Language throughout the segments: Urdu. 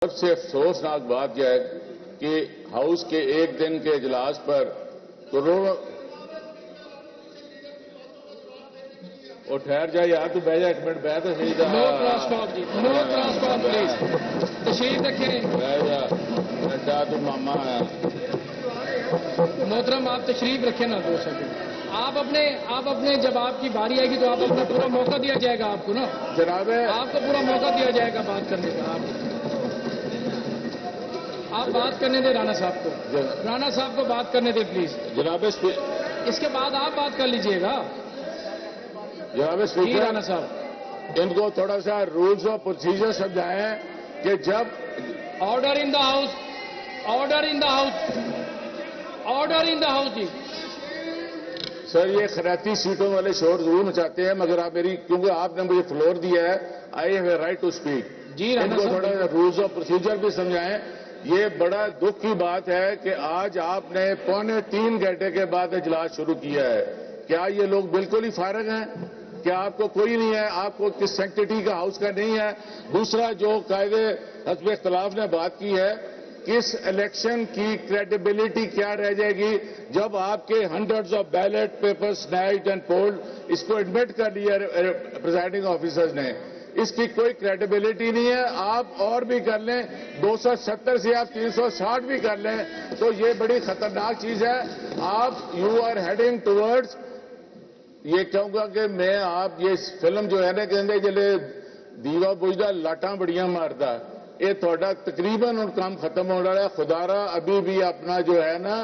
سب سے افسوسناک بات یہ ہے کہ ہاؤس کے ایک دن کے اجلاس پر کروڑوں اور ٹھہر جائے یار تو بیٹھ جا ایک منٹ بیٹھ تو صحیح نو کراس ٹاک جی نو کراس ٹاک پلیز تشریف رکھیں بیٹھ جا بیٹا تو ماما ہے محترم آپ تشریف رکھیں نا 2 سیکنڈ آپ اپنے جب آپ کی باری آئے گی تو آپ اپنا پورا موقع دیا جائے گا آپ کو نا جناب آپ کو پورا موقع دیا جائے گا بات کرنے کا آپ بات کرنے دیں رانا صاحب کو رانا صاحب کو بات کرنے دیں پلیز جناب اس کے بعد آپ بات کر لیجئے گا جناب جی اسپیکر رانا صاحب ان کو تھوڑا سا رولز اور پروسیجر سمجھائیں کہ جب order in the house order in the house order in the house جی سر یہ خیراتی سیٹوں والے شور ضرور مچاتے ہیں مگر آپ میری کیونکہ آپ نے مجھے فلور دیا ہے I have a right to speak جی ان رانا کو صاحب تھوڑا سا رولز اور پروسیجر بھی سمجھائیں یہ بڑا دکھ کی بات ہے کہ آج آپ نے 2.25 گھنٹے کے بعد اجلاس شروع کیا ہے کیا یہ لوگ بالکل ہی فارغ ہیں کیا آپ کو کوئی نہیں ہے آپ کو کس سیکٹری کا ہاؤس کا نہیں ہے دوسرا جو قاعدے حزب اختلاف نے بات کی ہے کس الیکشن کی کریڈیبلٹی کیا رہ جائے گی جب آپ کے hundreds of ballot paper snatched and polled اس کو ایڈمٹ کر لیا پریزائڈنگ آفیسرز نے اس کی کوئی کریڈیبلٹی نہیں ہے آپ اور بھی کر لیں 270 سے آپ 360 بھی کر لیں تو یہ بڑی خطرناک چیز ہے آپ یو آر ہیڈنگ ٹورڈز یہ کہوں گا کہ میں آپ یہ فلم جو ہے نا کہ جلے دیوا بجدا لاٹاں بڑیاں مارتا یہ تھوڑا تقریباً کام ختم ہو رہا ہے خدا را ابھی بھی اپنا جو ہے نا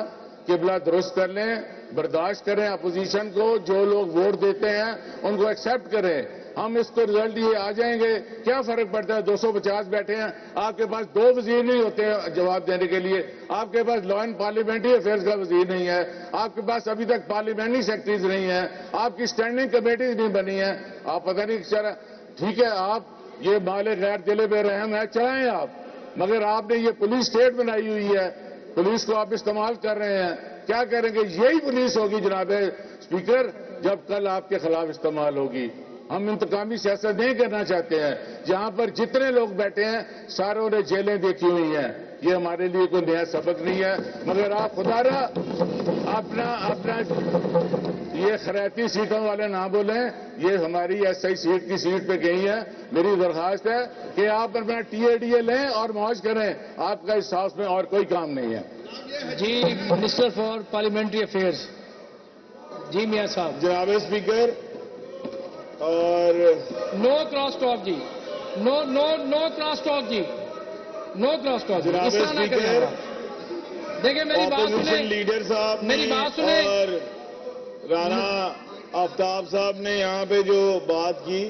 قبلہ درست کر لیں برداشت کریں اپوزیشن کو جو لوگ ووٹ دیتے ہیں ان کو ایکسپٹ کریں ہم اس کو رزلٹ یہ آ جائیں گے کیا فرق پڑتا ہے 250 بیٹھے ہیں آپ کے پاس 2 وزیر نہیں ہوتے ہیں جواب دینے کے لیے آپ کے پاس لا اینڈ پارلیمنٹری افیئرز کا وزیر نہیں ہے آپ کے پاس ابھی تک پارلیمنٹری سیکرٹریز نہیں ہیں آپ کی اسٹینڈنگ کمیٹیز نہیں بنی ہیں آپ پتہ نہیں ٹھیک ہے آپ یہ مال غیر دل بے رحم ہے چلائیں آپ مگر آپ نے یہ پولیس اسٹیٹ بنائی ہوئی ہے پولیس کو آپ استعمال کر رہے ہیں کیا کریں گے یہی پولیس ہوگی جناب اسپیکر جب کل آپ کے خلاف استعمال ہوگی ہم انتقامی سیاست نہیں کرنا چاہتے ہیں جہاں پر جتنے لوگ بیٹھے ہیں ساروں نے جیلیں دیکھی ہوئی ہیں یہ ہمارے لیے کوئی نیا سبق نہیں ہے مگر آپ خدا را اپنا یہ خیراتی سیٹوں والے نہ بولیں یہ ہماری ایس آئی سیٹ کی سیٹ پہ گئی ہیں میری درخواست ہے کہ آپ اپنا ٹی اے ڈی اے لیں اور موج کریں آپ کا اس ہاؤس میں اور کوئی کام نہیں ہے جی منسٹر فار پارلیمنٹری افیئرز جی میاں صاحب جناب اسپیکر اور نو کراس ٹاک جی نو کراس ٹاک جی نو کراس ٹاک جناب اس طرح نہ کریں اسپیکر آپ۔ دیکھیں میری بات اپوزیشن سنیں لیڈر صاحب نے میری بات سنیں اور رانا آفتاب صاحب نے یہاں پہ جو بات کی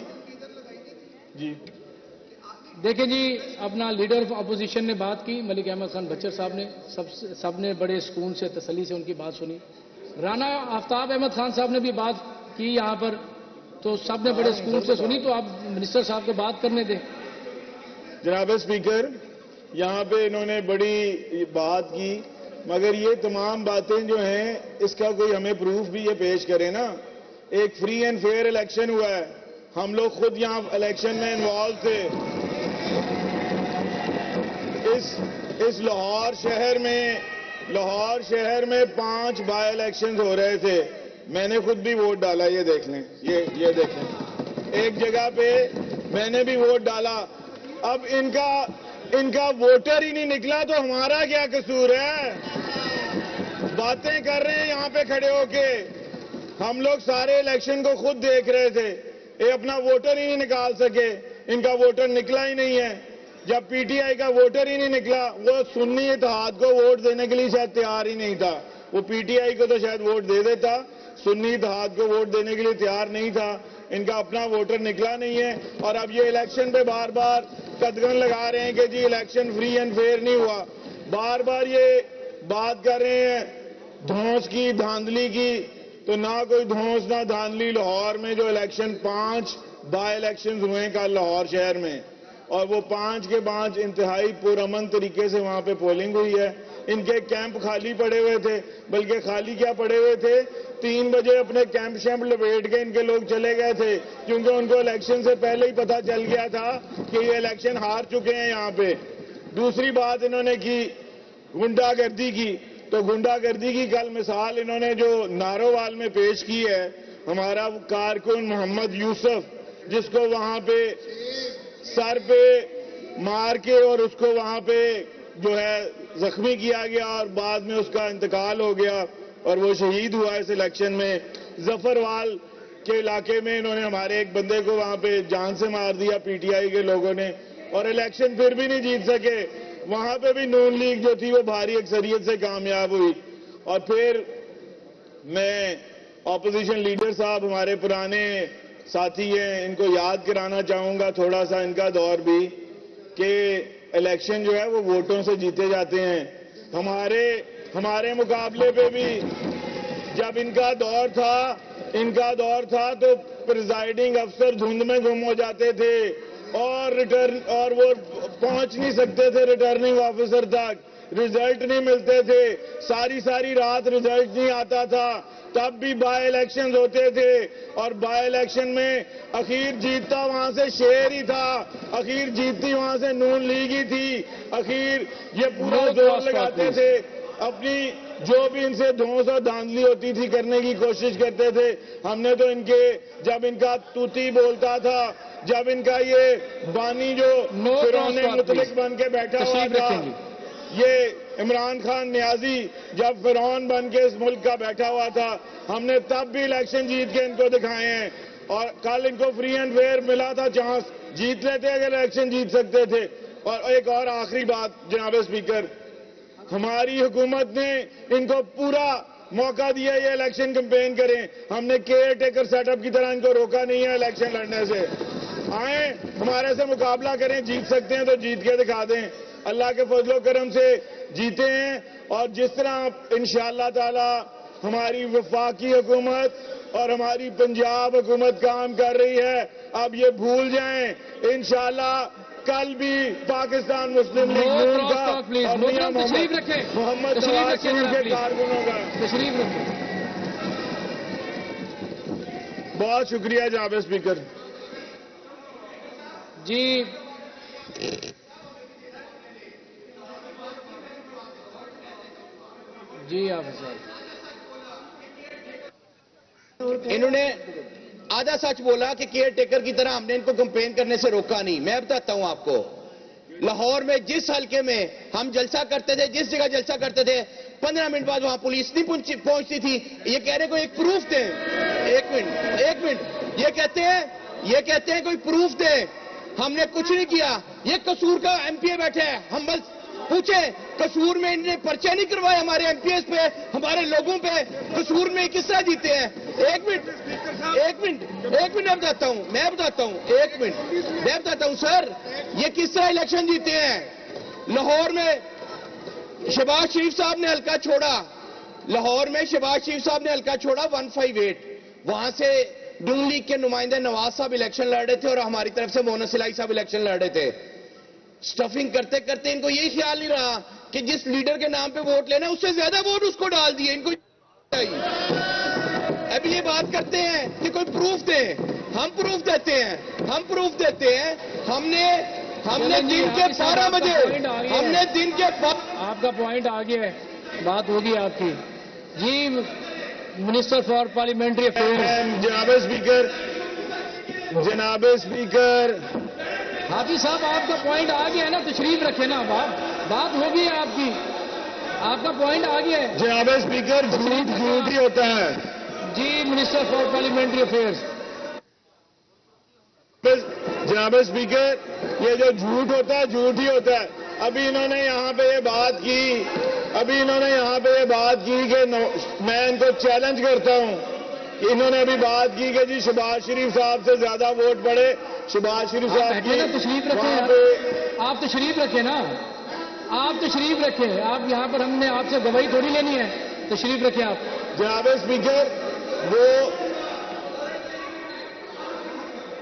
جی دیکھیں جی اپنا لیڈر آف اپوزیشن نے بات کی ملک احمد خان بچر صاحب نے سب نے بڑے سکون سے تسلی سے ان کی بات سنی رانا آفتاب احمد خان صاحب نے بھی بات کی یہاں پر تو سب نے بڑے سکون سے سنی تو آپ منسٹر صاحب کو بات کرنے دیں جناب اسپیکر یہاں پہ انہوں نے بڑی بات کی مگر یہ تمام باتیں جو ہیں اس کا کوئی ہمیں پروف بھی یہ پیش کرے نا ایک فری اینڈ فیئر الیکشن ہوا ہے ہم لوگ خود یہاں الیکشن میں انوالو تھے اس لاہور شہر میں 5 بائی الیکشنز ہو رہے تھے میں نے خود بھی ووٹ ڈالا یہ دیکھ لیں یہ دیکھ لیں ایک جگہ پہ میں نے بھی ووٹ ڈالا اب ان کا ووٹر ہی نہیں نکلا تو ہمارا کیا قصور ہے باتیں کر رہے ہیں یہاں پہ کھڑے ہو کے ہم لوگ سارے الیکشن کو خود دیکھ رہے تھے یہ اپنا ووٹر ہی نہیں نکال سکے ان کا ووٹر نکلا ہی نہیں ہے جب پی ٹی آئی کا ووٹر ہی نہیں نکلا وہ سنی اتحاد کو ووٹ دینے کے لیے شاید تیار ہی نہیں تھا وہ پی ٹی آئی کو تو شاید ووٹ دے دیتا سنی اتحاد کو ووٹ دینے کے لیے تیار نہیں تھا ان کا اپنا ووٹر نکلا نہیں ہے اور اب یہ الیکشن پہ بار بار قدغن لگا رہے ہیں کہ جی الیکشن فری اینڈ فیئر نہیں ہوا بار بار یہ بات کر رہے ہیں دھونس کی دھاندلی کی تو نہ کوئی دھونس نہ دھاندلی لاہور میں جو الیکشن 5 بائی الیکشنز ہوئے ہیں کل لاہور شہر میں اور وہ 5 کے 5 انتہائی پرامن طریقے سے وہاں پہ پولنگ ہوئی ہے ان کے کیمپ خالی پڑے ہوئے تھے بلکہ خالی کیا پڑے ہوئے تھے 3 بجے اپنے کیمپ شیمپ لپیٹ کے ان کے لوگ چلے گئے تھے کیونکہ ان کو الیکشن سے پہلے ہی پتہ چل گیا تھا کہ یہ الیکشن ہار چکے ہیں یہاں پہ دوسری بات انہوں نے کی گنڈا گردی کی، تو گنڈا گردی کی کل مثال انہوں نے جو نارووال میں پیش کی ہے، ہمارا کارکن محمد یوسف جس کو وہاں پہ سر پہ مار کے اور اس کو وہاں پہ جو ہے زخمی کیا گیا اور بعد میں اس کا انتقال ہو گیا اور وہ شہید ہوا اس الیکشن میں۔ ظفروال کے علاقے میں انہوں نے ہمارے ایک بندے کو وہاں پہ جان سے مار دیا پی ٹی آئی کے لوگوں نے، اور الیکشن پھر بھی نہیں جیت سکے۔ وہاں پہ بھی نون لیگ جو تھی وہ بھاری اکثریت سے کامیاب ہوئی۔ اور پھر میں اپوزیشن لیڈر صاحب ہمارے پرانے ساتھی ہیں، ان کو یاد کرانا چاہوں گا تھوڑا سا ان کا دور بھی، کہ الیکشن جو ہے وہ ووٹوں سے جیتے جاتے ہیں۔ ہمارے مقابلے پہ بھی جب ان کا دور تھا تو پریزائڈنگ افسر دھند میں گم ہو جاتے تھے اور وہ پہنچ نہیں سکتے تھے ریٹرننگ آفیسر تک، رزلٹ نہیں ملتے تھے، ساری رات رزلٹ نہیں آتا تھا، تب بھی بائی الیکشنز ہوتے تھے اور بائی الیکشن میں اخیر جیتتا وہاں سے شیر ہی تھا، اخیر جیتتی وہاں سے نون لیگ ہی تھی، اخیر یہ پورا زور لگاتے تھے، اپنی جو بھی ان سے دھونس اور دھاندلی ہوتی تھی کرنے کی کوشش کرتے تھے۔ ہم نے تو جب ان کا توتی بولتا تھا، جب ان کا یہ بانی جو فرعون مطلق بن کے بیٹھا ہوا تھا، یہ عمران خان نیازی جب فرعون بن کے اس ملک کا بیٹھا ہوا تھا، ہم نے تب بھی الیکشن جیت کے ان کو دکھائے ہیں، اور کل ان کو فری اینڈ فیئر ملا تھا چانس، جیت لیتے اگر الیکشن جیت سکتے تھے۔ اور ایک اور آخری بات جناب اسپیکر، ہماری حکومت نے ان کو پورا موقع دیا یہ الیکشن کمپین کریں، ہم نے کیئر ٹیکر سیٹ اپ کی طرح ان کو روکا نہیں ہے الیکشن لڑنے سے۔ آئیں ہمارے سے مقابلہ کریں، جیت سکتے ہیں تو جیت کے دکھا دیں، اللہ کے فضل و کرم سے جیتے ہیں۔ اور جس طرح انشاءاللہ تعالی ہماری وفاقی حکومت اور ہماری پنجاب حکومت کام کر رہی ہے، اب یہ بھول جائیں، انشاءاللہ کل بھی پاکستان مسلم لیگ نون کا اور میاں محمد نواز شریف کے کارکنوں کا۔ بہت شکریہ جناب اسپیکر۔ جی آپ انہوں نے آدھا سچ بولا کہ کیئر ٹیکر کی طرح ہم نے ان کو کمپین کرنے سے روکا نہیں۔ میں بتاتا ہوں آپ کو، لاہور میں جس حلقے میں ہم جلسہ کرتے تھے، جس جگہ جلسہ کرتے تھے، 15 منٹ بعد وہاں پولیس نہیں پہنچتی تھی۔ یہ کہہ رہے کوئی ایک پروف دیں، ایک منٹ، یہ کہتے ہیں کوئی پروف دیں، ہم نے کچھ نہیں کیا۔ یہ قصور کا ایم پی اے بیٹھے ہیں، ہم بس پوچھیں قصور میں انہوں نے پرچہ نہیں کروائے ہمارے ایم پی ایس پہ، ہمارے لوگوں پہ، قصور میں کس طرح جیتے ہیں؟ ایک منٹ میں بتاتا ہوں سر، یہ کس طرح الیکشن جیتے ہیں؟ لاہور میں شہباز شریف صاحب نے حلقہ چھوڑا 158، وہاں سے نون لیگ کے نمائندے نواز صاحب الیکشن لڑ رہے تھے اور ہماری طرف سے مونس الہی صاحب الیکشن لڑ رہے تھے۔ سٹفنگ کرتے کرتے ان کو یہی خیال نہیں رہا کہ جس لیڈر کے نام پہ ووٹ لینا اس سے زیادہ ووٹ اس کو ڈال دیے۔ ان کو ابھی یہ بات کرتے ہیں کہ کوئی پروف دیں، ہم پروف دیتے ہیں۔ ہم نے دن کے 12 بجے آپ کا پوائنٹ آ گیا ہے، بات ہوگی آپ کی۔ جی منسٹر فار پارلیمنٹری افیئرز جناب اسپیکر حافظ صاحب، آپ کا پوائنٹ آ گیا ہے نا، تشریف رکھے نا، بات ہوگی ہے آپ کی، آپ کا پوائنٹ آ گیا ہے۔ جناب اسپیکر جھوٹ ہی ہوتا ہے۔ جی منسٹر فار پارلیمنٹری افیئرز۔ جناب اسپیکر، یہ جو جھوٹ ہوتا ہے جھوٹ ہی ہوتا ہے۔ ابھی انہوں نے یہاں پہ یہ بات کی کہ میں ان کو چیلنج کرتا ہوں کہ انہوں نے ابھی بات کی کہ جی شہباز شریف صاحب سے زیادہ ووٹ پڑے، شہباز شریف صاحب کی تشریف رکھے نا، آپ تشریف رکھیں، آپ یہاں پر ہم نے آپ سے گواہی تھوڑی لینی ہے، تشریف رکھیں آپ۔ جناب اسپیکر، وہ